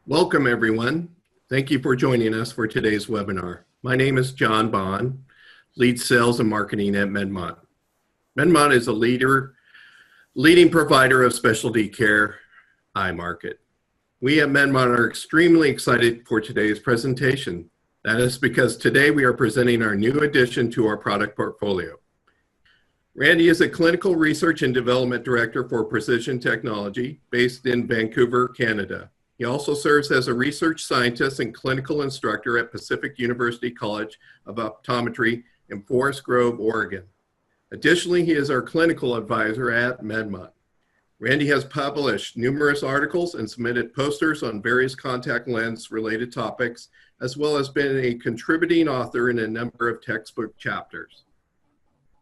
Welcome, everyone. Thank you for joining us for today's webinar. My name is John Bond, Lead Sales and Marketing at Medmont. Medmont is a leading provider of specialty care eye market. We at Medmont are extremely excited for today's presentation. That is because today we are presenting our new addition to our product portfolio. Randy is a clinical research and development director for Precision Technology based in Vancouver, Canada. He also serves as a research scientist and clinical instructor at Pacific University College of Optometry in Forest Grove, Oregon. Additionally, he is our clinical advisor at Medmont. Randy has published numerous articles and submitted posters on various contact lens related topics, as well as been a contributing author in a number of textbook chapters.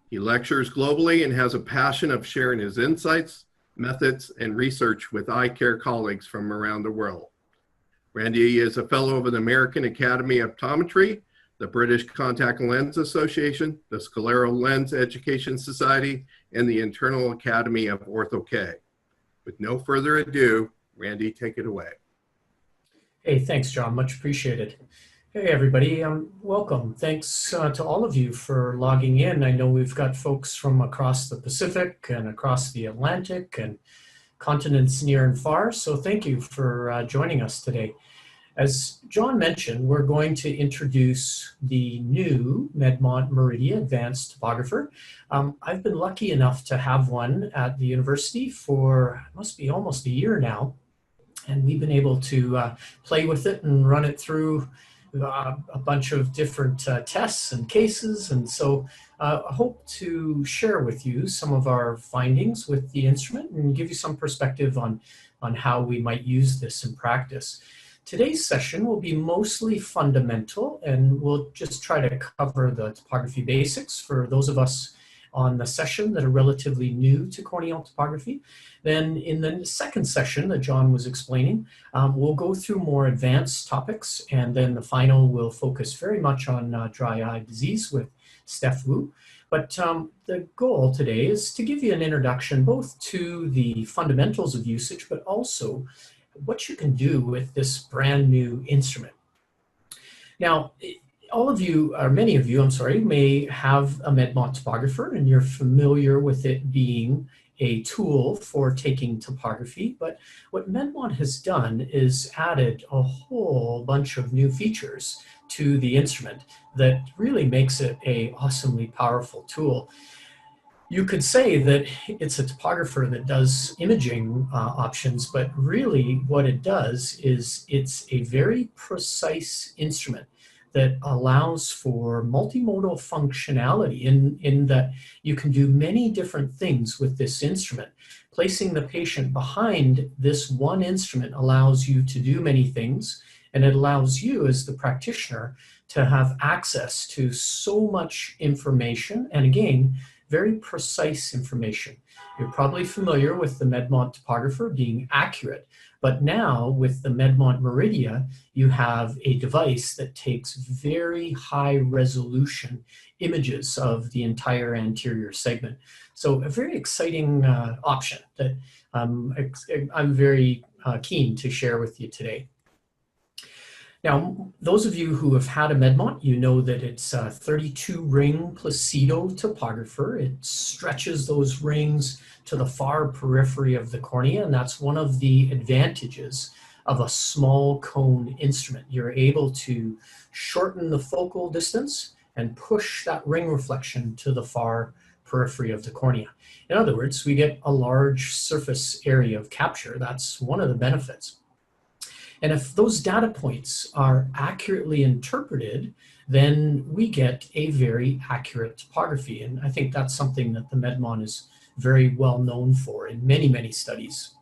He lectures globally and has a passion of sharing his insights, methods, and research with eye care colleagues from around the world. Randy is a fellow of the American Academy of Optometry, the British Contact Lens Association, the Scleral Lens Education Society, and the International Academy of Orthok. With no further ado, Randy, take it away. Hey, thanks, John. Much appreciated. Hey, everybody. Welcome. Thanks to all of you for logging in. I know we've got folks from across the Pacific and across the Atlantic and continents near and far, so thank you for joining us today. As John mentioned, we're going to introduce the new Medmont Meridia Advanced Topographer. I've been lucky enough to have one at the university for, must be almost a year now, and we've been able to play with it and run it through a bunch of different tests and cases, and so I hope to share with you some of our findings with the instrument and give you some perspective on how we might use this in practice. Today's session will be mostly fundamental, and we'll just try to cover the topography basics for those of us on the session that are relatively new to corneal topography. Then in the second session that John was explaining, we'll go through more advanced topics, and then the final will focus very much on dry eye disease with Steph Wu. But the goal today is to give you an introduction both to the fundamentals of usage, but also what you can do with this brand new instrument. Now, all of you, or many of you, I'm sorry, may have a Medmont topographer and you're familiar with it being a tool for taking topography, but what Medmont has done is added a whole bunch of new features to the instrument that really makes it an awesomely powerful tool. You could say that it's a topographer that does imaging options, but really what it does is it's a very precise instrument that allows for multimodal functionality in that you can do many different things with this instrument. Placing the patient behind this one instrument allows you to do many things, and it allows you as the practitioner to have access to so much information, and again, very precise information. You're probably familiar with the Medmont topographer being accurate, but now with the Medmont Meridia, you have a device that takes very high resolution images of the entire anterior segment. So a very exciting option that I'm very keen to share with you today. Now, those of you who have had a Medmont, you know that it's a 32-ring Placido topographer. It stretches those rings to the far periphery of the cornea, and that's one of the advantages of a small cone instrument. You're able to shorten the focal distance and push that ring reflection to the far periphery of the cornea. In other words, we get a large surface area of capture. That's one of the benefits. And if those data points are accurately interpreted, then we get a very accurate topography. And I think that's something that the Medmont is very well known for in many, many studies.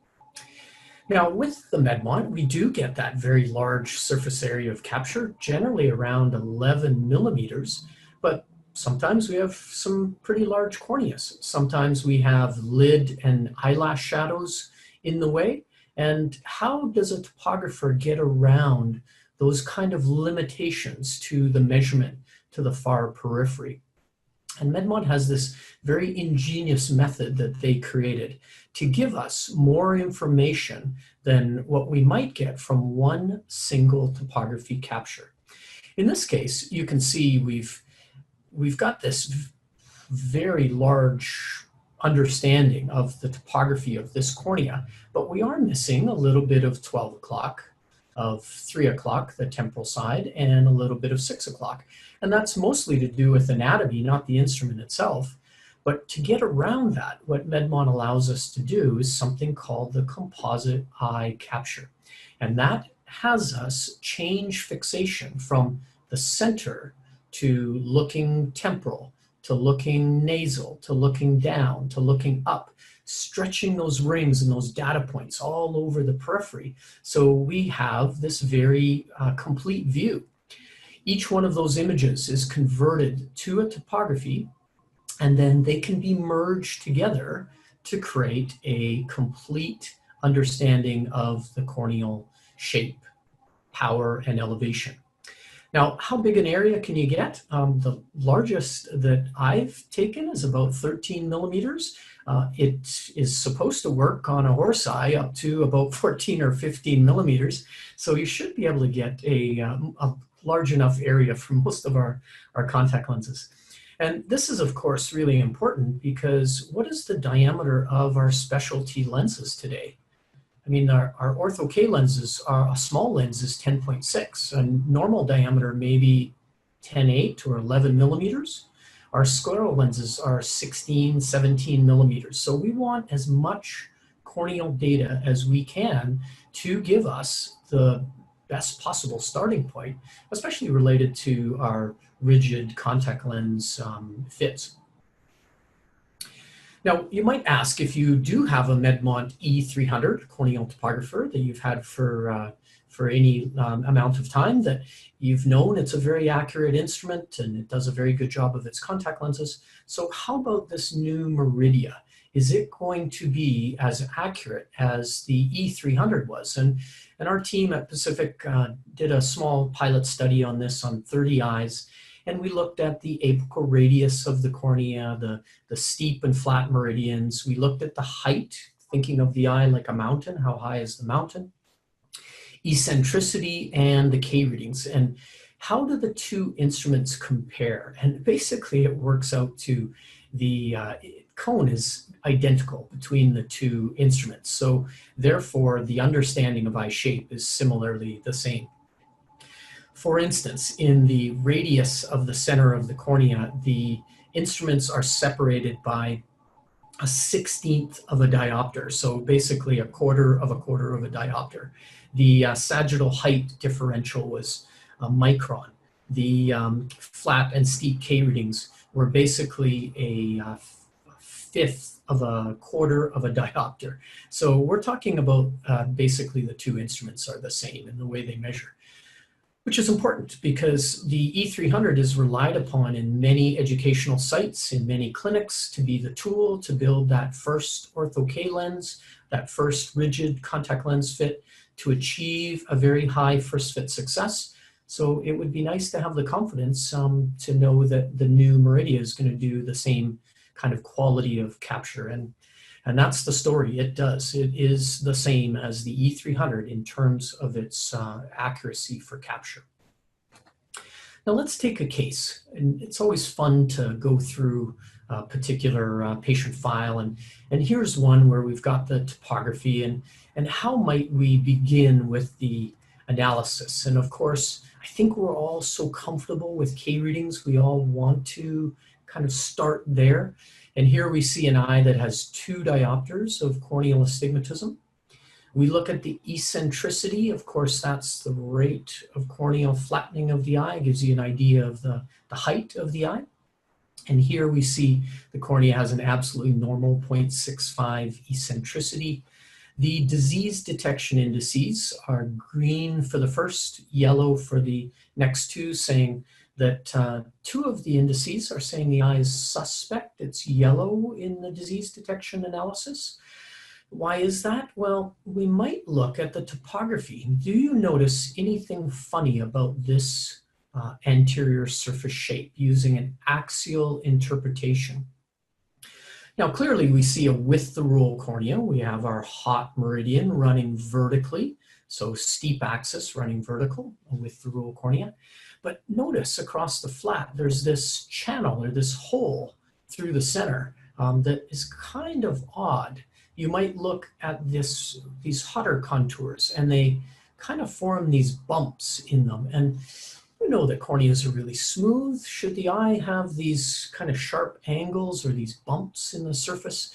Now, with the Medmont, we do get that very large surface area of capture, generally around 11 millimeters, but sometimes we have some pretty large corneas. Sometimes we have lid and eyelash shadows in the way. And how does a topographer get around those kind of limitations to the measurement to the far periphery? And Medmont has this very ingenious method that they created to give us more information than what we might get from one single topography capture. In this case, you can see we've got this very large understanding of the topography of this cornea, but we are missing a little bit of 12 o'clock, of 3 o'clock, the temporal side, and a little bit of 6 o'clock. And that's mostly to do with anatomy, not the instrument itself. But to get around that, what Medmont allows us to do is something called the composite eye capture. And that has us change fixation from the center to looking temporal, to looking nasal, to looking down, to looking up, stretching those rings and those data points all over the periphery. So we have this very complete view. Each one of those images is converted to a topography, and then they can be merged together to create a complete understanding of the corneal shape, power, and elevation. Now, how big an area can you get? The largest that I've taken is about 13 millimeters. It is supposed to work on a horse eye up to about 14 or 15 millimeters. So you should be able to get a large enough area for most of our contact lenses. And this is, of course, really important because what is the diameter of our specialty lenses today? I mean, our Ortho K lenses, a small lens is 10.6, a normal diameter maybe 10.8 or 11 millimeters. Our scleral lenses are 16, 17 millimeters. So we want as much corneal data as we can to give us the best possible starting point, especially related to our rigid contact lens fits. Now, you might ask if you do have a Medmont E300 corneal topographer that you've had for any amount of time, that you've known it's a very accurate instrument and it does a very good job of its contact lenses. So how about this new Meridia? Is it going to be as accurate as the E300 was? And our team at Pacific did a small pilot study on this on 30 eyes. And we looked at the apical radius of the cornea, the steep and flat meridians. We looked at the height, thinking of the eye like a mountain. How high is the mountain? Eccentricity and the K readings. And how do the two instruments compare? And basically it works out to the cone is identical between the two instruments. So therefore the understanding of eye shape is similarly the same. For instance, in the radius of the center of the cornea, the instruments are separated by a 1/16 of a diopter, so basically a quarter of a diopter. The sagittal height differential was a micron. The flat and steep K readings were basically a 1/5 of a quarter of a diopter. So we're talking about basically the two instruments are the same in the way they measure, which is important because the E300 is relied upon in many educational sites, in many clinics, to be the tool to build that first Ortho K lens, that first rigid contact lens fit, to achieve a very high first fit success. So it would be nice to have the confidence to know that the new Meridia is going to do the same kind of quality of capture. And that's the story. It does. It is the same as the E300 in terms of its accuracy for capture. Now let's take a case. And it's always fun to go through a particular patient file. And here's one where we've got the topography and how might we begin with the analysis. And of course, I think we're all so comfortable with K readings. We all want to kind of start there. And here we see an eye that has 2 diopters of corneal astigmatism. We look at the eccentricity. Of course, that's the rate of corneal flattening of the eye. It gives you an idea of the height of the eye. And here we see the cornea has an absolutely normal 0.65 eccentricity. The disease detection indices are green for the first, yellow for the next 2, saying that 2 of the indices are saying the eye is suspect. It's yellow in the disease detection analysis. Why is that? Well, we might look at the topography. Do you notice anything funny about this anterior surface shape using an axial interpretation. Now, clearly we see a width the rule cornea. We have our hot meridian running vertically, so steep axis running vertical with the rule cornea. But notice across the flat, there's this channel or this hole through the center that is kind of odd. You might look at these hotter contours and they kind of form these bumps in them. And you know that corneas are really smooth. Should the eye have these kind of sharp angles or these bumps in the surface,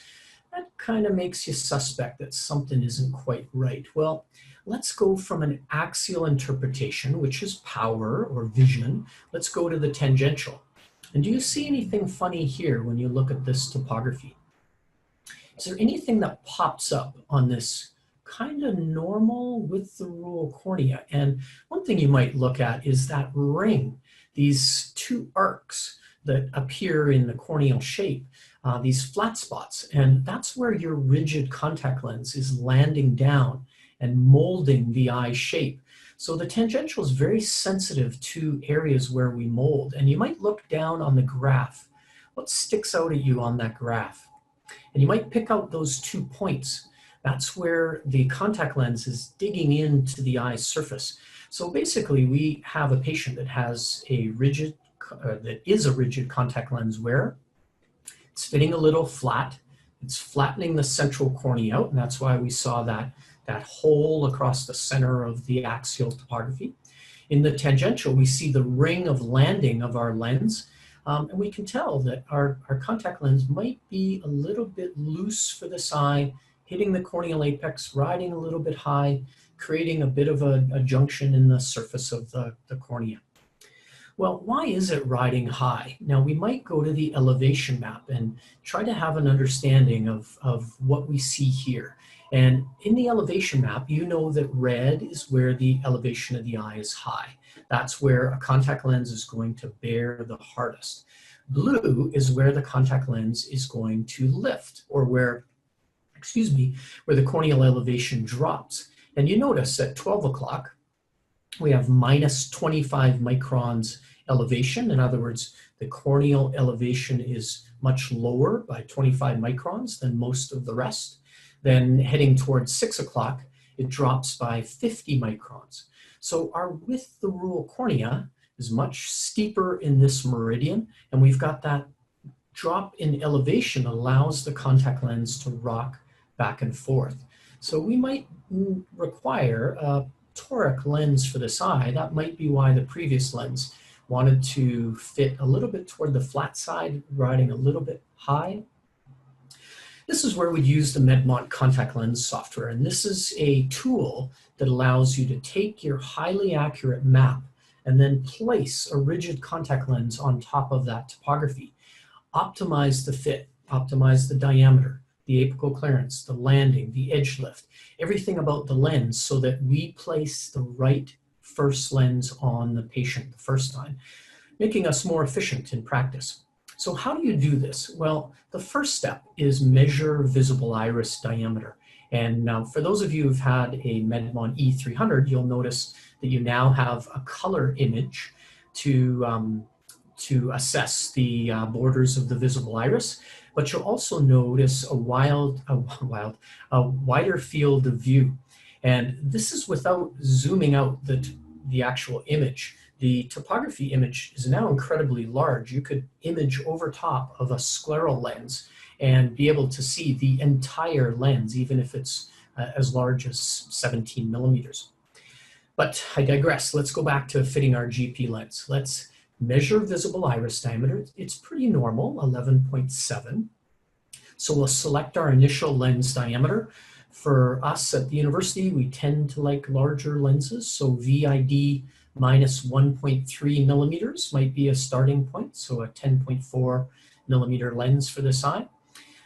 that kind of makes you suspect that something isn't quite right. Well, let's go from an axial interpretation, which is power or vision. Let's go to the tangential. And do you see anything funny here when you look at this topography? Is there anything that pops up on this kind of normal with the rule cornea? And one thing you might look at is that ring, these two arcs that appear in the corneal shape, these flat spots. And that's where your rigid contact lens is landing down and molding the eye shape. So the tangential is very sensitive to areas where we mold. And you might look down on the graph. What sticks out at you on that graph? And you might pick out those 2 points. That's where the contact lens is digging into the eye's surface. So basically we have a patient that has a rigid, that is a rigid contact lens wearer. It's fitting a little flat. It's flattening the central cornea out, and that's why we saw that hole across the center of the axial topography. In the tangential, we see the ring of landing of our lens, and we can tell that our contact lens might be a little bit loose for this eye, hitting the corneal apex, riding a little bit high, creating a bit of a junction in the surface of the cornea. Well, why is it riding high? Now, we might go to the elevation map and try to have an understanding of what we see here. And in the elevation map, you know that red is where the elevation of the eye is high. That's where a contact lens is going to bear the hardest. Blue is where the contact lens is going to lift, or where the corneal elevation drops. And you notice at 12 o'clock, we have minus 25 microns elevation. In other words, the corneal elevation is much lower by 25 microns than most of the rest. Then heading towards 6 o'clock, it drops by 50 microns. So our width the rule cornea is much steeper in this meridian, and we've got that drop in elevation allows the contact lens to rock back and forth. So we might require a toric lens for this eye. That might be why the previous lens wanted to fit a little bit toward the flat side, riding a little bit high. This is where we use the Medmont contact lens software, and this is a tool that allows you to take your highly accurate map and then place a rigid contact lens on top of that topography. Optimize the fit, optimize the diameter, the apical clearance, the landing, the edge lift, everything about the lens so that we place the right first lens on the patient the first time, making us more efficient in practice. So how do you do this? Well, the first step is measure visible iris diameter. And now for those of you who've had a Medmont E300, you'll notice that you now have a color image to assess the borders of the visible iris, but you'll also notice a wider field of view. And this is without zooming out the actual image. The topography image is now incredibly large. You could image over top of a scleral lens and be able to see the entire lens, even if it's as large as 17 millimeters. But I digress. Let's go back to fitting our GP lens. Let's measure visible iris diameter. It's pretty normal, 11.7. So we'll select our initial lens diameter. For us at the university, we tend to like larger lenses. So VID minus 1.3 millimeters might be a starting point. So a 10.4 millimeter lens for this eye.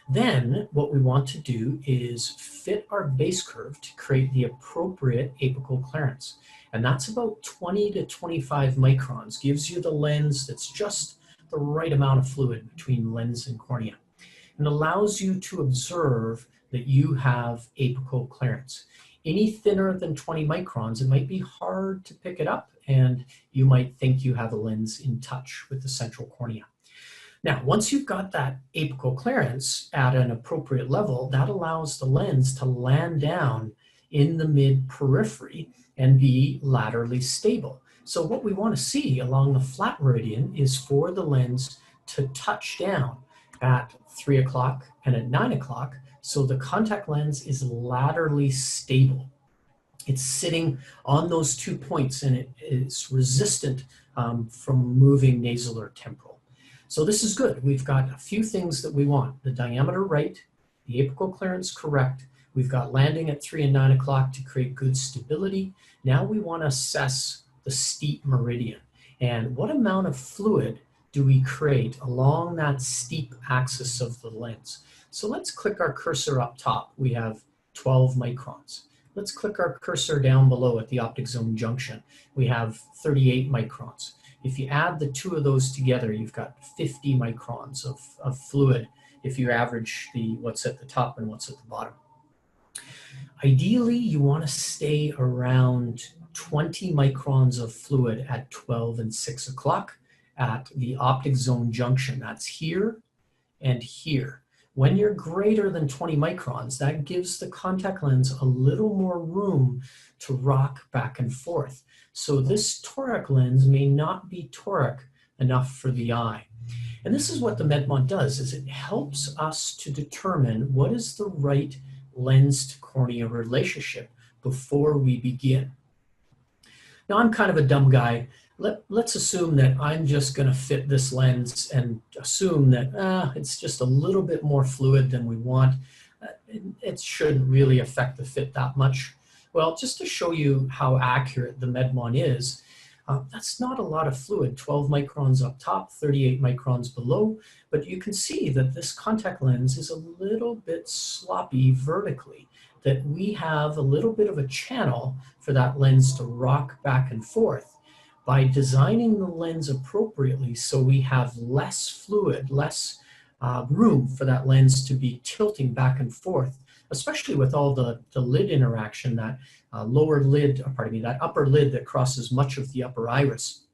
Then what we want to do is fit our base curve to create the appropriate apical clearance. And that's about 20 to 25 microns, gives you the lens that's just the right amount of fluid between lens and cornea, and allows you to observe that you have apical clearance. Any thinner than 20 microns, it might be hard to pick it up, and you might think you have a lens in touch with the central cornea. Now, once you've got that apical clearance at an appropriate level, that allows the lens to land down in the mid-periphery and be laterally stable. So what we want to see along the flat meridian is for the lens to touch down at 3 o'clock and at 9 o'clock, so the contact lens is laterally stable. It's sitting on those 2 points, and it is resistant from moving nasal or temporal. So this is good. We've got a few things that we want: the diameter right, the apical clearance correct. We've got landing at 3 and 9 o'clock to create good stability. Now we want to assess the steep meridian, and what amount of fluid do we create along that steep axis of the lens. So let's click our cursor up top. We have 12 microns. Let's click our cursor down below at the optic zone junction. We have 38 microns. If you add the two of those together, you've got 50 microns of fluid if you average what's at the top and what's at the bottom. Ideally, you want to stay around 20 microns of fluid at 12 and 6 o'clock at the optic zone junction. That's here and here. When you're greater than 20 microns, that gives the contact lens a little more room to rock back and forth. So this toric lens may not be toric enough for the eye. And this is what the Medmont does, is it helps us to determine what is the right lens to cornea relationship before we begin. Now, I'm kind of a dumb guy. Let's assume that I'm just going to fit this lens and assume that it's just a little bit more fluid than we want. It shouldn't really affect the fit that much. Well, just to show you how accurate the Medmont is, that's not a lot of fluid, 12 microns up top, 38 microns below, but you can see that this contact lens is a little bit sloppy vertically, that we have a little bit of a channel for that lens to rock back and forth. By designing the lens appropriately so we have less fluid, less room for that lens to be tilting back and forth, especially with all the lid interaction, that that upper lid that crosses much of the upper iris,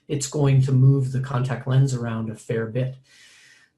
it's going to move the contact lens around a fair bit.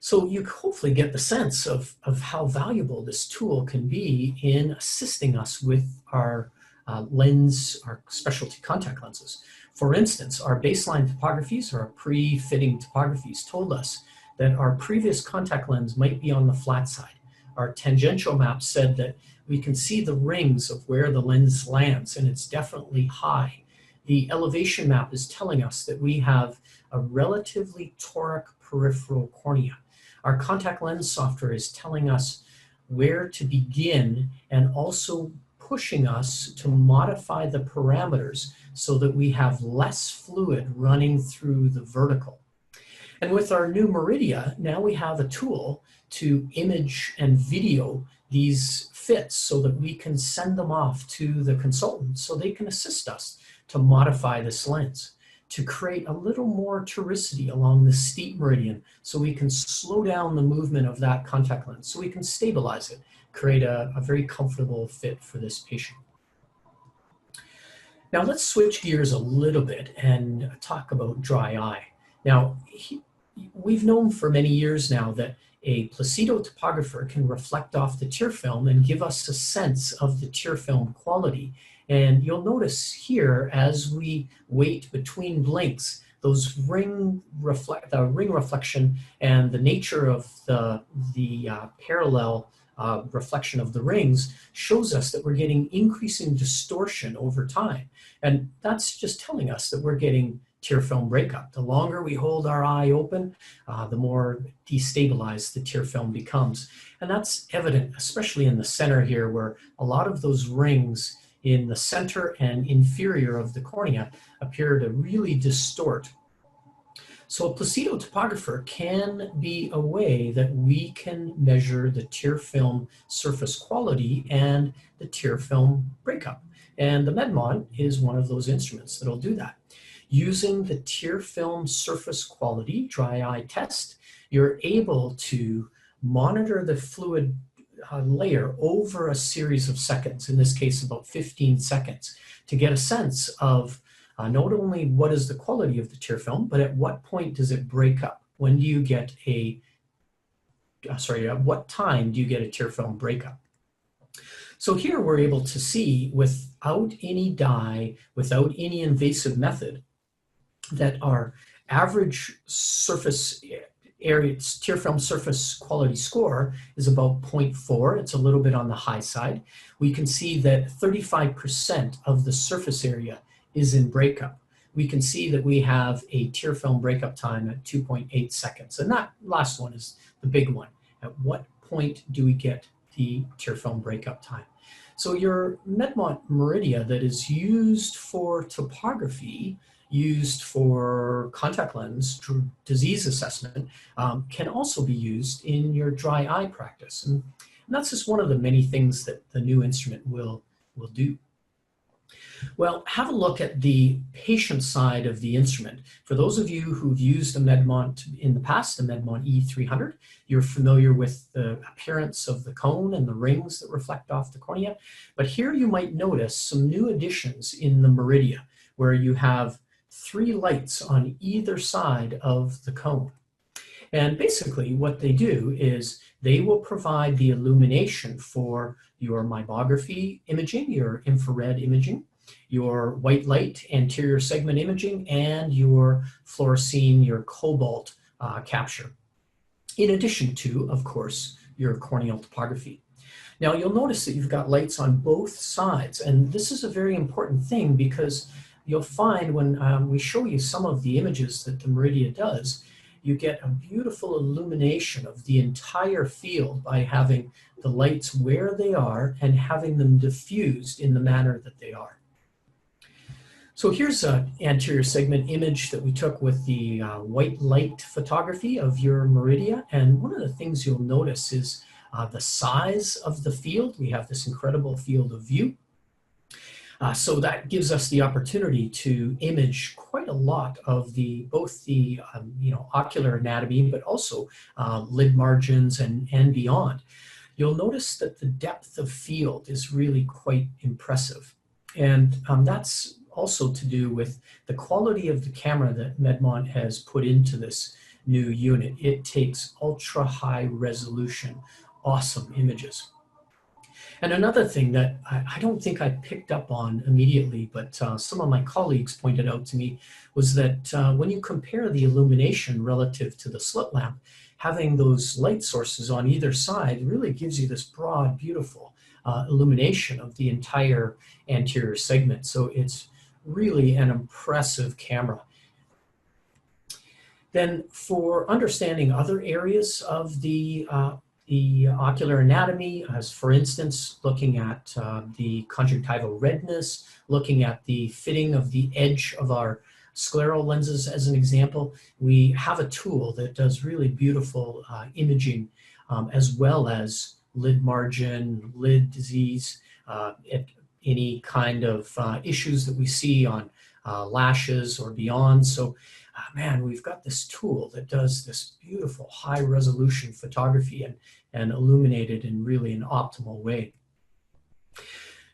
So you hopefully get the sense of how valuable this tool can be in assisting us with our our specialty contact lenses. For instance, our baseline topographies, or our pre-fitting topographies, told us that our previous contact lens might be on the flat side. Our tangential map said that we can see the rings of where the lens lands, and it's definitely high. The elevation map is telling us that we have a relatively toric peripheral cornea. Our contact lens software is telling us where to begin and also pushing us to modify the parameters so that we have less fluid running through the vertical. And with our new Meridia, now we have a tool to image and video these fits so that we can send them off to the consultant so they can assist us to modify this lens, to create a little more toricity along the steep meridian so we can slow down the movement of that contact lens, so we can stabilize it, create a very comfortable fit for this patient. Now let's switch gears a little bit and talk about dry eye. Now, we've known for many years now that a Placido topographer can reflect off the tear film and give us a sense of the tear film quality. And you'll notice here, as we wait between blinks, those ring reflection and the nature of the parallel reflection of the rings shows us that we're getting increasing distortion over time. And that's just telling us that we're getting tear film breakup. The longer we hold our eye open, the more destabilized the tear film becomes. And that's evident, especially in the center here, where a lot of those rings in the center and inferior of the cornea appear to really distort. So a Placido topographer can be a way that we can measure the tear film surface quality and the tear film breakup. And the Medmont is one of those instruments that'll do that. Using the tear film surface quality dry eye test, you're able to monitor the fluid layer over a series of seconds, in this case about 15 seconds, to get a sense of not only what is the quality of the tear film, but at what point does it break up? When do you get at what time do you get a tear film breakup? So here we're able to see, without any dye, without any invasive method, that our average surface area, tear film surface quality score is about 0.4. It's a little bit on the high side. We can see that 35% of the surface area is in breakup. We can see that we have a tear film breakup time at 2.8 seconds. And that last one is the big one. At what point do we get the tear film breakup time? So your Medmont Meridia that is used for topography, used for contact lens disease assessment, can also be used in your dry eye practice. And that's just one of the many things that the new instrument will do. Well, have a look at the patient side of the instrument. For those of you who've used a Medmont in the past, the Medmont E300, you're familiar with the appearance of the cone and the rings that reflect off the cornea. But here you might notice some new additions in the Meridia, where you have 3 lights on either side of the cone. And basically what they do is they will provide the illumination for your Meibography imaging, your infrared imaging, your white light anterior segment imaging, and your fluorescein, your cobalt capture, in addition to, of course, your corneal topography. Now you'll notice that you've got lights on both sides, and this is a very important thing because you'll find when we show you some of the images that the Meridia does, you get a beautiful illumination of the entire field by having the lights where they are and having them diffused in the manner that they are. So here's an anterior segment image that we took with the white light photography of your Meridia. And one of the things you'll notice is the size of the field. We have this incredible field of view. So that gives us the opportunity to image quite a lot of both the ocular anatomy, but also lid margins and beyond. You'll notice that the depth of field is really quite impressive. And that's also to do with the quality of the camera that Medmont has put into this new unit. It takes ultra high resolution, awesome images. And another thing that I don't think I picked up on immediately, but some of my colleagues pointed out to me, was that when you compare the illumination relative to the slit lamp, having those light sources on either side really gives you this broad, beautiful illumination of the entire anterior segment. So it's really an impressive camera. Then for understanding other areas of the ocular anatomy, as for instance, looking at the conjunctival redness, looking at the fitting of the edge of our scleral lenses as an example, we have a tool that does really beautiful imaging as well as lid margin, lid disease, any kind of issues that we see on lashes or beyond. So man, we've got this tool that does this beautiful high resolution photography and illuminate it in really an optimal way.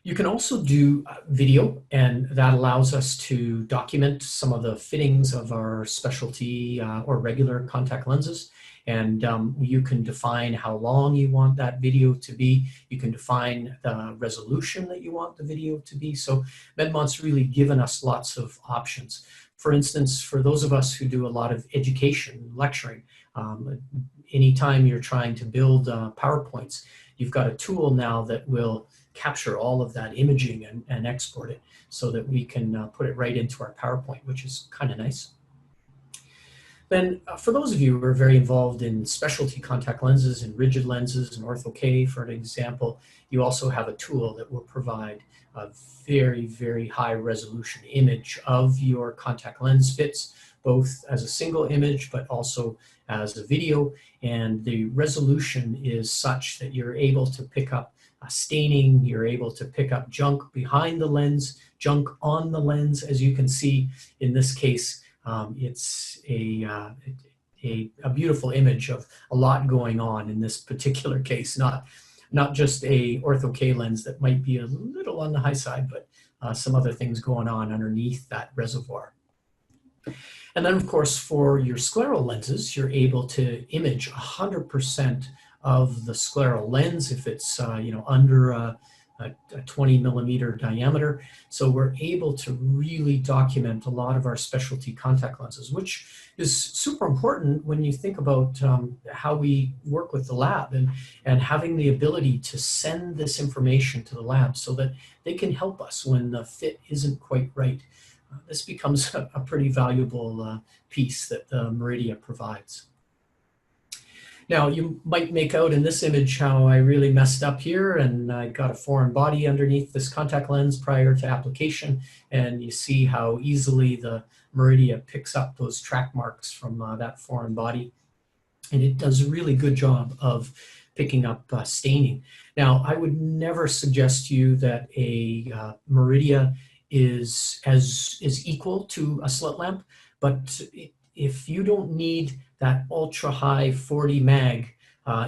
You can also do video, and that allows us to document some of the fittings of our specialty or regular contact lenses. And you can define how long you want that video to be. You can define the resolution that you want the video to be. So Medmont's really given us lots of options. For instance, for those of us who do a lot of education, lecturing, anytime you're trying to build PowerPoints, you've got a tool now that will capture all of that imaging and export it so that we can put it right into our PowerPoint, which is kind of nice. Then for those of you who are very involved in specialty contact lenses and rigid lenses and Orthok, for an example, you also have a tool that will provide a very, very high resolution image of your contact lens fits, both as a single image, but also as a video. And the resolution is such that you're able to pick up staining, you're able to pick up junk behind the lens, junk on the lens. As you can see in this case, it's a beautiful image of a lot going on in this particular case, not not just a Orthok lens that might be a little on the high side, but some other things going on underneath that reservoir. And then, of course, for your scleral lenses, you're able to image 100% of the scleral lens if it's under a 20 millimeter diameter. So we're able to really document a lot of our specialty contact lenses, which is super important when you think about how we work with the lab and having the ability to send this information to the lab so that they can help us when the fit isn't quite right. This becomes a pretty valuable piece that the Meridia provides. Now, you might make out in this image how I really messed up here, and I got a foreign body underneath this contact lens prior to application, and you see how easily the Meridia picks up those track marks from that foreign body, and it does a really good job of picking up staining. Now, I would never suggest to you that a Meridia is equal to a slit lamp, but if you don't need that ultra high 40 mag,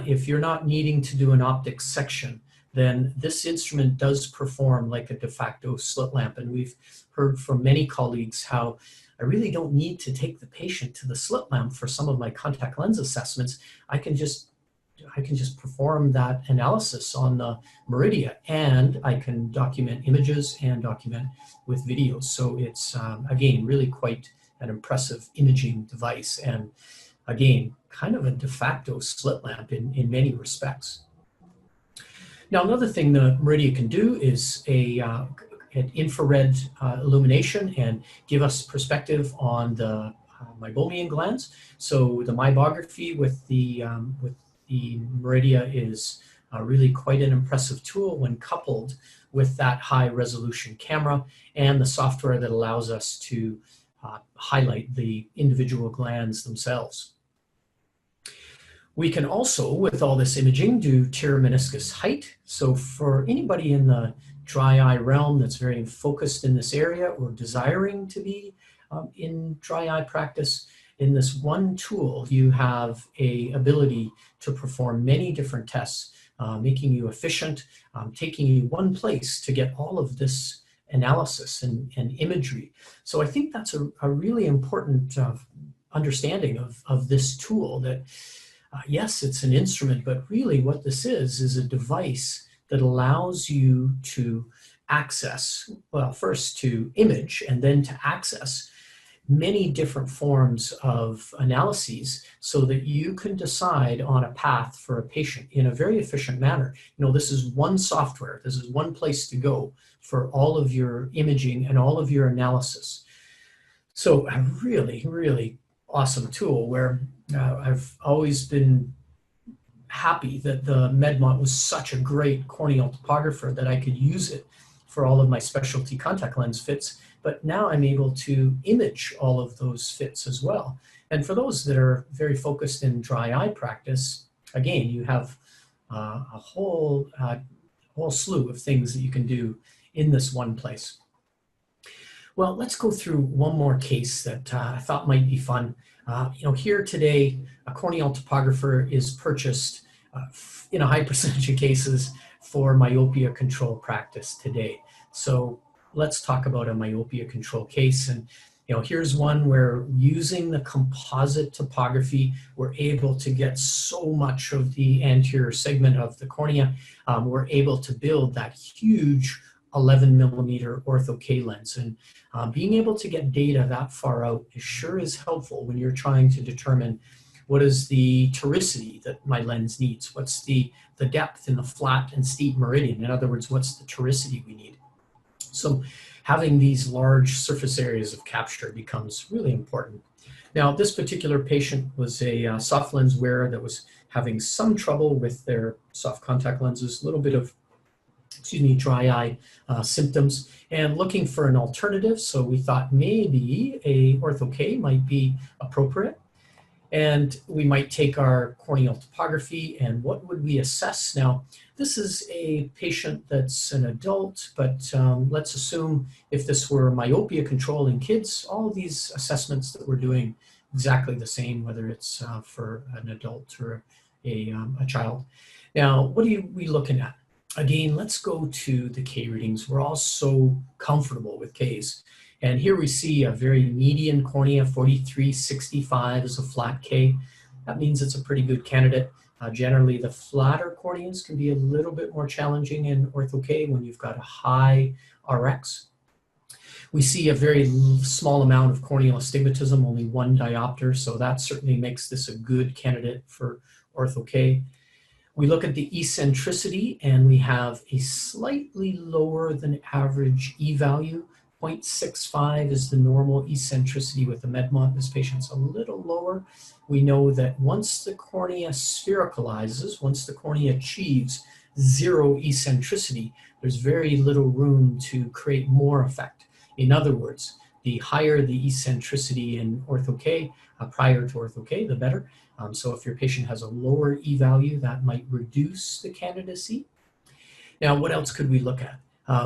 if you're not needing to do an optics section, then this instrument does perform like a de facto slit lamp. And we've heard from many colleagues how I really don't need to take the patient to the slit lamp for some of my contact lens assessments. I can just perform that analysis on the Meridia, and I can document images and document with videos. So it's, again, really quite an impressive imaging device, and again, kind of a de facto slit lamp in many respects. Now, another thing the Meridia can do is an infrared illumination and give us perspective on the meibomian glands. So the Meibography with the Meridia is really quite an impressive tool when coupled with that high resolution camera and the software that allows us to highlight the individual glands themselves. We can also, with all this imaging, do tear meniscus height. So for anybody in the dry eye realm that's very focused in this area or desiring to be in dry eye practice, in this one tool, you have an ability to perform many different tests, making you efficient, taking you one place to get all of this analysis and imagery. So I think that's a really important understanding of this tool, that yes, it's an instrument, but really what this is a device that allows you to access, well, first to image and then to access many different forms of analyses so that you can decide on a path for a patient in a very efficient manner. You know, this is one software, this is one place to go for all of your imaging and all of your analysis. So a really, really awesome tool where I've always been happy that the Medmont was such a great corneal topographer that I could use it for all of my specialty contact lens fits. But now I'm able to image all of those fits as well. And for those that are very focused in dry eye practice, again, you have a whole slew of things that you can do in this one place. Well, let's go through one more case that I thought might be fun. Here today, a corneal topographer is purchased in a high percentage of cases for myopia control practice today. So let's talk about a myopia control case. And here's one where using the composite topography, we're able to get so much of the anterior segment of the cornea. We're able to build that huge 11 millimeter Orthok lens. And being able to get data that far out sure is helpful when you're trying to determine what is the toricity that my lens needs, what's the depth in the flat and steep meridian. In other words, what's the toricity we need. So having these large surface areas of capture becomes really important. Now, this particular patient was a soft lens wearer that was having some trouble with their soft contact lenses, a little bit of, dry eye symptoms, and looking for an alternative. So we thought maybe a Orthok might be appropriate. And we might take our corneal topography, and what would we assess? Now, this is a patient that's an adult, but let's assume if this were myopia control in kids, all of these assessments that we're doing exactly the same, whether it's for an adult or a child. Now, what are we looking at? Again, let's go to the K readings. We're all so comfortable with Ks. And here we see a very median cornea, 4365 is a flat K. That means it's a pretty good candidate. Generally, the flatter corneas can be a little bit more challenging in ortho K when you've got a high RX. We see a very small amount of corneal astigmatism, only 1 diopter, so that certainly makes this a good candidate for ortho K. We look at the eccentricity, and we have a slightly lower than average E-value. 0.65 is the normal eccentricity with the Medmont. This patient's a little lower. We know that once the cornea sphericalizes, once the cornea achieves 0 eccentricity, there's very little room to create more effect. In other words, the higher the eccentricity in ortho K, prior to ortho K, the better. So if your patient has a lower E-value, that might reduce the candidacy. Now, what else could we look at?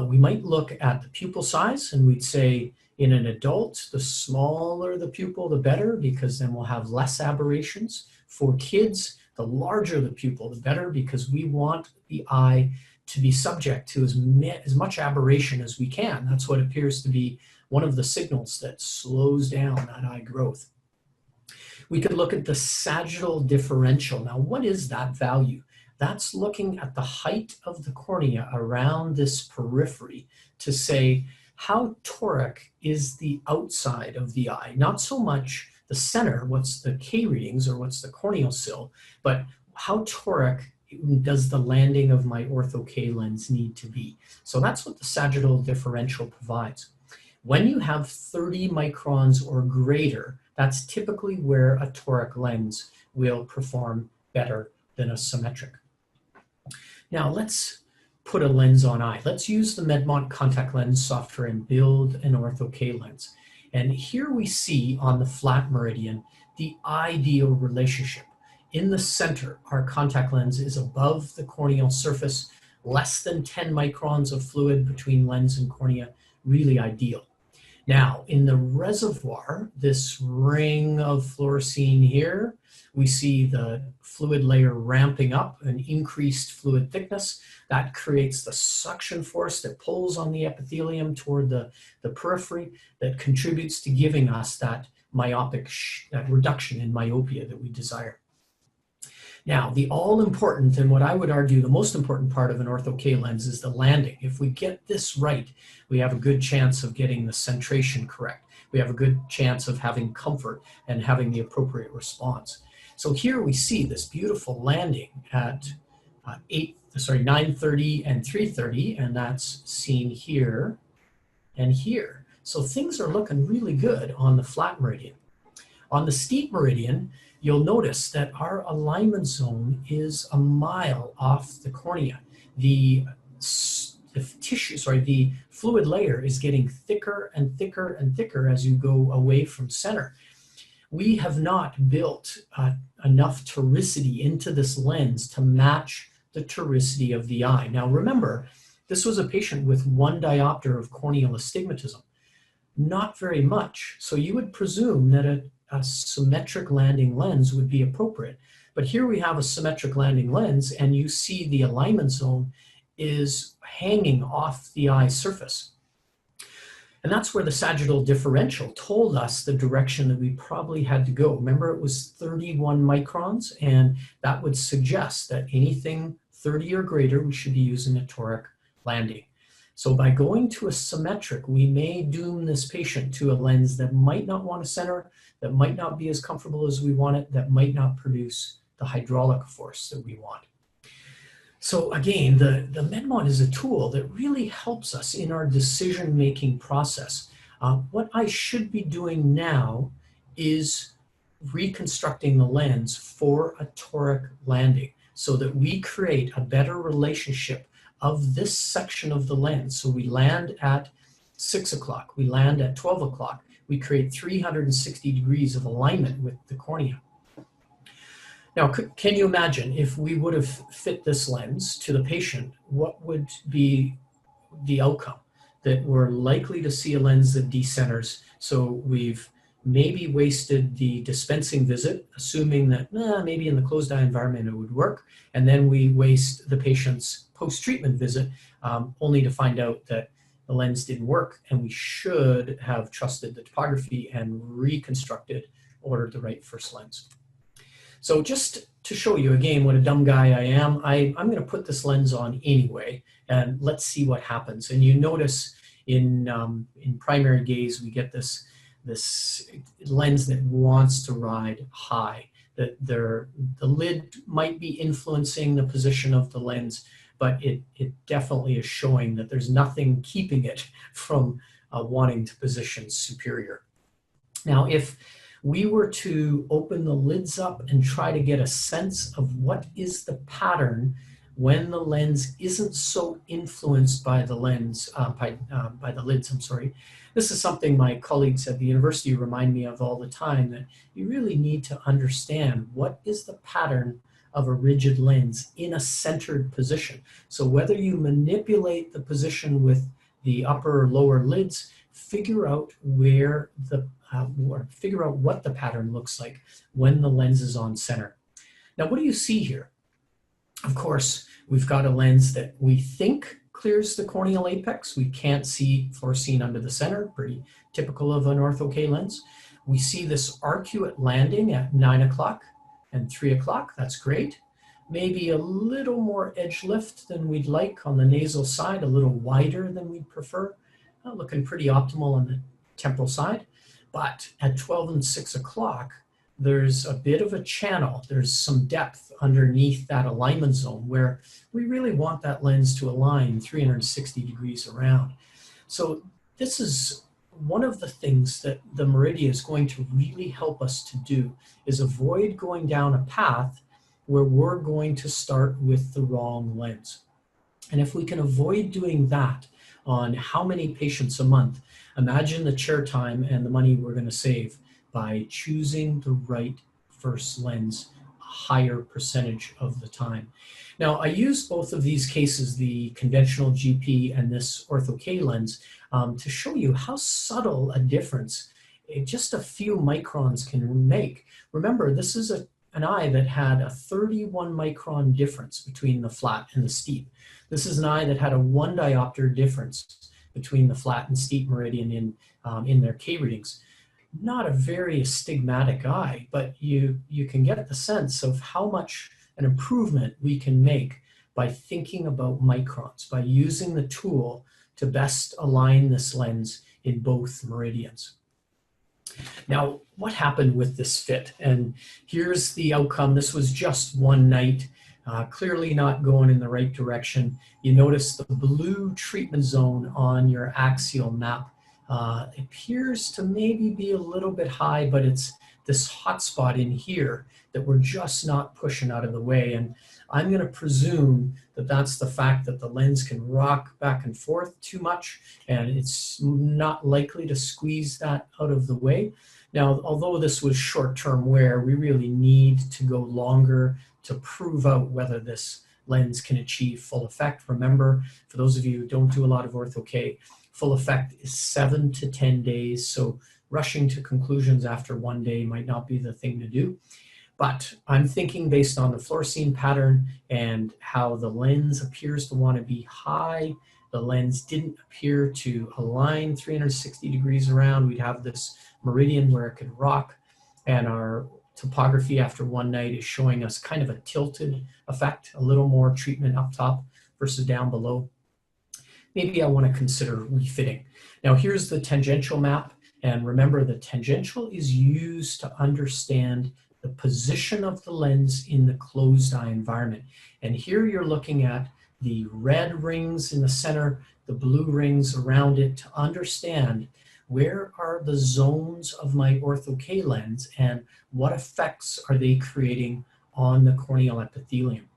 We might look at the pupil size, and we'd say in an adult, the smaller the pupil, the better, because then we'll have less aberrations. For kids, the larger the pupil, the better, because we want the eye to be subject to as much aberration as we can. That's what appears to be one of the signals that slows down that eye growth. We could look at the sagittal differential. Now, what is that value? That's looking at the height of the cornea around this periphery to say how toric is the outside of the eye. Not so much the center, what's the K readings or what's the corneal sill, but how toric does the landing of my ortho K lens need to be? So that's what the sagittal differential provides. When you have 30 microns or greater, that's typically where a toric lens will perform better than a symmetric. Now let's put a lens on eye. Let's use the Medmont contact lens software and build an ortho K lens. And here we see on the flat meridian the ideal relationship. In the center, our contact lens is above the corneal surface, less than 10 microns of fluid between lens and cornea, really ideal. Now, in the reservoir, this ring of fluorescein here, we see the fluid layer ramping up, an increased fluid thickness. That creates the suction force that pulls on the epithelium toward the periphery that contributes to giving us that myopic, that reduction in myopia that we desire. Now, the all-important, and what I would argue the most important part of an ortho K lens is the landing. If we get this right, we have a good chance of getting the centration correct. We have a good chance of having comfort and having the appropriate response. So here we see this beautiful landing at 9:30 and 3:30, and that's seen here and here. So things are looking really good on the flat meridian. On the steep meridian, you'll notice that our alignment zone is a mile off the cornea. The fluid layer is getting thicker and thicker and thicker as you go away from center. We have not built enough toricity into this lens to match the toricity of the eye. Now remember, this was a patient with 1 diopter of corneal astigmatism. Not very much. So you would presume that a symmetric landing lens would be appropriate. But here we have a symmetric landing lens, and you see the alignment zone is hanging off the eye surface. And that's where the sagittal differential told us the direction that we probably had to go. Remember, it was 31 microns, and that would suggest that anything 30 or greater, we should be using a toric landing. So by going to a symmetric, we may doom this patient to a lens that might not want to center, that might not be as comfortable as we want it, that might not produce the hydraulic force that we want. So again, the Medmont is a tool that really helps us in our decision-making process. What I should be doing now is reconstructing the lens for a toric landing so that we create a better relationship of this section of the lens. So we land at 6 o'clock, we land at 12 o'clock, we create 360 degrees of alignment with the cornea. Now, can you imagine if we would have fit this lens to the patient, what would be the outcome? That we're likely to see a lens that decenters. So we've maybe wasted the dispensing visit, assuming that maybe in the closed eye environment it would work, and then we waste the patient's post-treatment visit only to find out that the lens didn't work, and we should have trusted the topography and reconstructed, ordered the right first lens. So just to show you again what a dumb guy I am, I'm going to put this lens on anyway, and let's see what happens. And you notice in primary gaze we get this lens that wants to ride high. That the lid might be influencing the position of the lens, but it definitely is showing that there's nothing keeping it from wanting to position superior. Now, if we were to open the lids up and try to get a sense of what is the pattern when the lens isn't so influenced by the lens, by the lids, I'm sorry. This is something my colleagues at the university remind me of all the time, that you really need to understand what is the pattern of a rigid lens in a centered position. So whether you manipulate the position with the upper or lower lids, figure out where the or figure out what the pattern looks like when the lens is on center. Now, what do you see here? Of course, we've got a lens that we think clears the corneal apex. We can't see fluorescein under the center, pretty typical of an Orthok lens. We see this arcuate landing at 9 o'clock and 3 o'clock. That's great. Maybe a little more edge lift than we'd like on the nasal side, a little wider than we'd prefer. Looking pretty optimal on the temporal side. But at 12 and 6 o'clock, there's a bit of a channel. There's some depth underneath that alignment zone where we really want that lens to align 360 degrees around. So this is one of the things that the Meridia is going to really help us to do, is avoid going down a path where we're going to start with the wrong lens. And if we can avoid doing that on how many patients a month, imagine the chair time and the money we're going to save by choosing the right first lens a higher percentage of the time. Now, I use both of these cases, the conventional GP and this Orthok lens, to show you how subtle a difference just a few microns can make. Remember, this is an eye that had a 31 micron difference between the flat and the steep. This is an eye that had a 1 diopter difference between the flat and steep meridian in their K readings. Not a very astigmatic eye, but you can get the sense of how much an improvement we can make by thinking about microns, by using the tool to best align this lens in both meridians. Now, what happened with this fit? And here's the outcome. This was just one night, clearly not going in the right direction. You notice the blue treatment zone on your axial map appears to maybe be a little bit high, but it's this hot spot in here that we're just not pushing out of the way. And I'm going to presume that that's the fact that the lens can rock back and forth too much, and it's not likely to squeeze that out of the way. Now, although this was short-term wear, we really need to go longer to prove out whether this lens can achieve full effect. Remember, for those of you who don't do a lot of Orthok, full effect is 7 to 10 days, so rushing to conclusions after one day might not be the thing to do. But I'm thinking based on the fluorescein pattern and how the lens appears to want to be high, the lens didn't appear to align 360 degrees around. We'd have this meridian where it could rock, and our topography after one night is showing us kind of a tilted effect, a little more treatment up top versus down below. Maybe I want to consider refitting. Now here's the tangential map, and remember the tangential is used to understand the position of the lens in the closed eye environment. And here you're looking at the red rings in the center, the blue rings around it, to understand where are the zones of my Orthok lens and what effects are they creating on the corneal epithelium.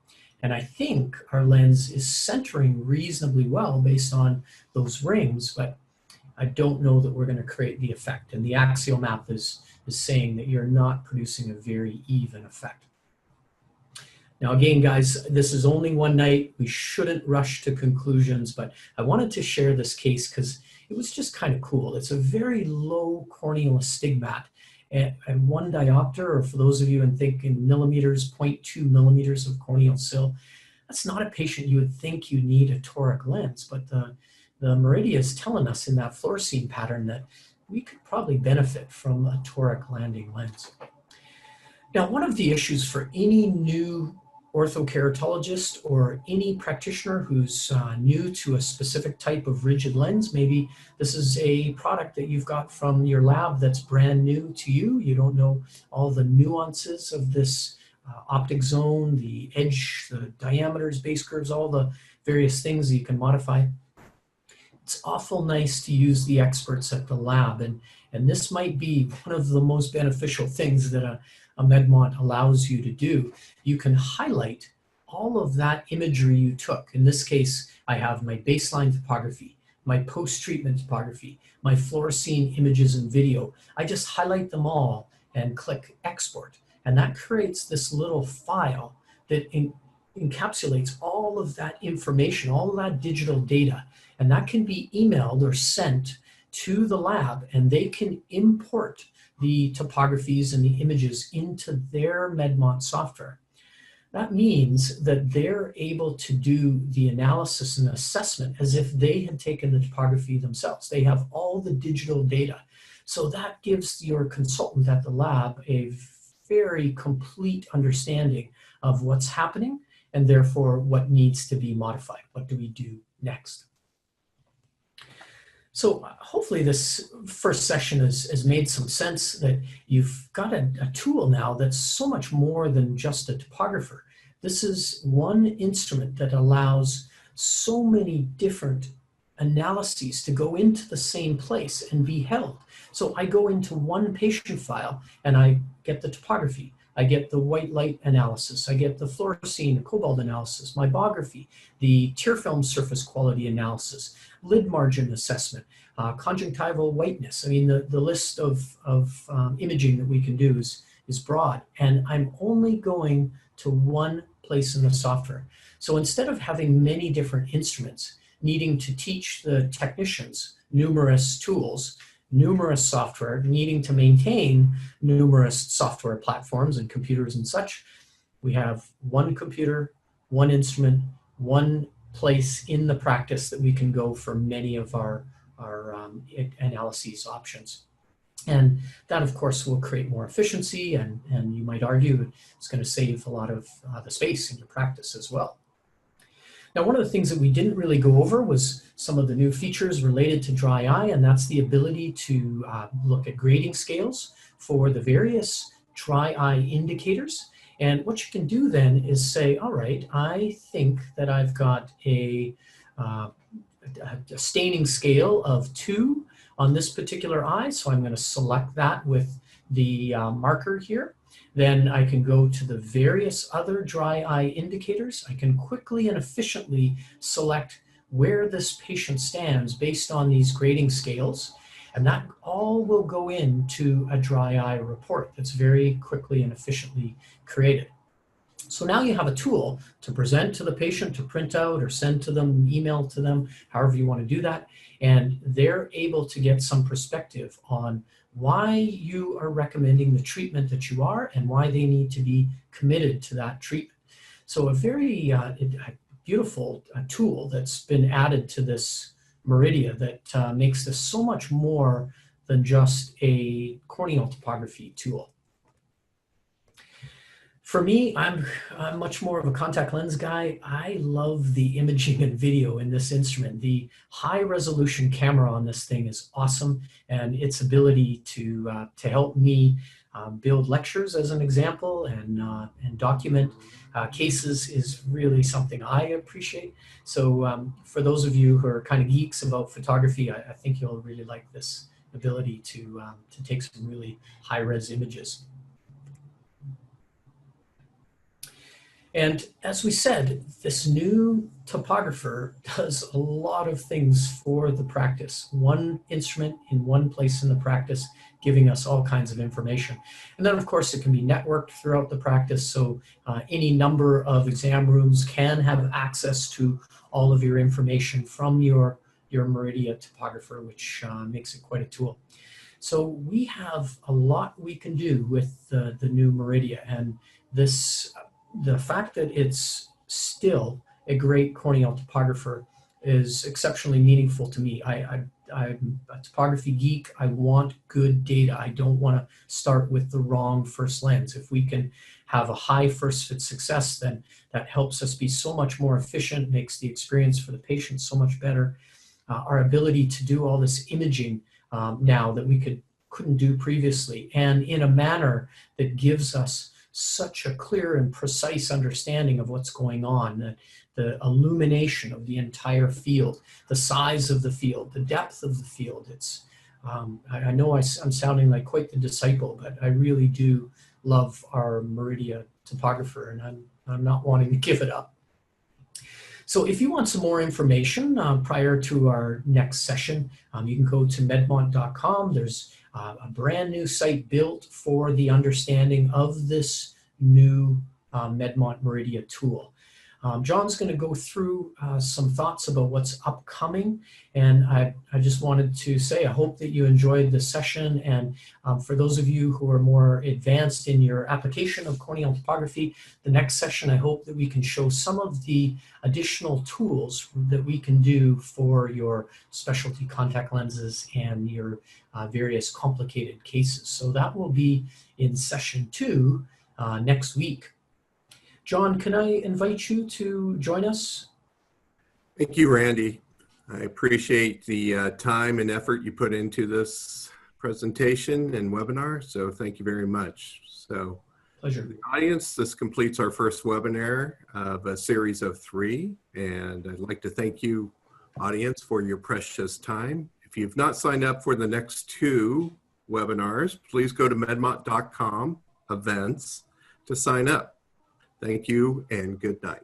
And I think our lens is centering reasonably well based on those rings, but I don't know that we're going to create the effect. And the axial map is saying that you're not producing a very even effect. Now again, guys, this is only one night. We shouldn't rush to conclusions, but I wanted to share this case because it was just kind of cool. It's a very low corneal astigmat, and 1 diopter, or for those of you and think in millimeters, 0.2 millimeters of corneal sill. That's not a patient you would think you need a toric lens, but the Meridia is telling us in that fluorescein pattern that we could probably benefit from a toric landing lens. Now, one of the issues for any new orthokeratologist or any practitioner who's new to a specific type of rigid lens, maybe this is a product that you've got from your lab that's brand new to you. You don't know all the nuances of this optic zone, the edge, the diameters, base curves, all the various things that you can modify. It's awful nice to use the experts at the lab, and this might be one of the most beneficial things that a Medmont allows you to do. You can highlight all of that imagery you took. In this case, I have my baseline topography, my post-treatment topography, my fluorescein images and video. I just highlight them all and click export. And that creates this little file that encapsulates all of that information, all of that digital data. And that can be emailed or sent to the lab, and they can import the topographies and the images into their Medmont software. That means that they're able to do the analysis and assessment as if they had taken the topography themselves. They have all the digital data. So that gives your consultant at the lab a very complete understanding of what's happening and therefore what needs to be modified. What do we do next? So hopefully this first session has made some sense, that you've got a tool now that's so much more than just a topographer. This is one instrument that allows so many different analyses to go into the same place and be held. So I go into one patient file and I get the topography, I get the white light analysis, I get the fluorescein cobalt analysis, Meibography, the tear film surface quality analysis, lid margin assessment, conjunctival whiteness. I mean, the list of imaging that we can do is broad, and I'm only going to one place in the software. So instead of having many different instruments, needing to teach the technicians numerous tools, numerous software, needing to maintain numerous software platforms and computers and such, we have one computer, one instrument, one place in the practice that we can go for many of our analyses options. And that, of course, will create more efficiency, and you might argue it's going to save a lot of the space in your practice as well. Now, one of the things that we didn't really go over was some of the new features related to dry eye, and that's the ability to look at grading scales for the various dry eye indicators. And what you can do then is say, all right, I think that I've got a staining scale of 2 on this particular eye, so I'm going to select that with the marker here. Then I can go to the various other dry eye indicators. I can quickly and efficiently select where this patient stands based on these grading scales, and that all will go into a dry eye report that's very quickly and efficiently created. So now you have a tool to present to the patient, to print out or send to them, email to them, however you want to do that, and they're able to get some perspective on why you are recommending the treatment that you are and why they need to be committed to that treatment. So a very beautiful tool that's been added to this Meridia that makes this so much more than just a corneal topography tool. For me, I'm much more of a contact lens guy. I love the imaging and video in this instrument. The high resolution camera on this thing is awesome, and its ability to help me build lectures as an example and document cases is really something I appreciate. So for those of you who are kind of geeks about photography, I think you'll really like this ability to take some really high-res images. And as we said, this new topographer does a lot of things for the practice. One instrument in one place in the practice, giving us all kinds of information. And then, of course, it can be networked throughout the practice, so any number of exam rooms can have access to all of your information from your your Meridia topographer, which makes it quite a tool. So we have a lot we can do with the new Meridia, and the fact that it's still a great corneal topographer is exceptionally meaningful to me. I'm a topography geek. I want good data. I don't want to start with the wrong first lens. If we can have a high first fit success, then that helps us be so much more efficient, makes the experience for the patient so much better. Our ability to do all this imaging now that we couldn't do previously, and in a manner that gives us such a clear and precise understanding of what's going on, the illumination of the entire field, the size of the field, the depth of the field. It's I know I'm sounding like quite the disciple, but I really do love our Meridia topographer, and I'm not wanting to give it up. So if you want some more information prior to our next session, you can go to medmont.com. There's a brand new site built for the understanding of this new Medmont Meridia tool. John's going to go through some thoughts about what's upcoming, and I just wanted to say I hope that you enjoyed the session, and for those of you who are more advanced in your application of corneal topography, the next session I hope that we can show some of the additional tools that we can do for your specialty contact lenses and your various complicated cases. So that will be in session 2 next week. John, can I invite you to join us? Thank you, Randy. I appreciate the time and effort you put into this presentation and webinar, so thank you very much. So, pleasure. the audience, this completes our first webinar of a series of 3, and I'd like to thank you, audience, for your precious time. If you've not signed up for the next 2 webinars, please go to medmont.com events to sign up. Thank you and good night.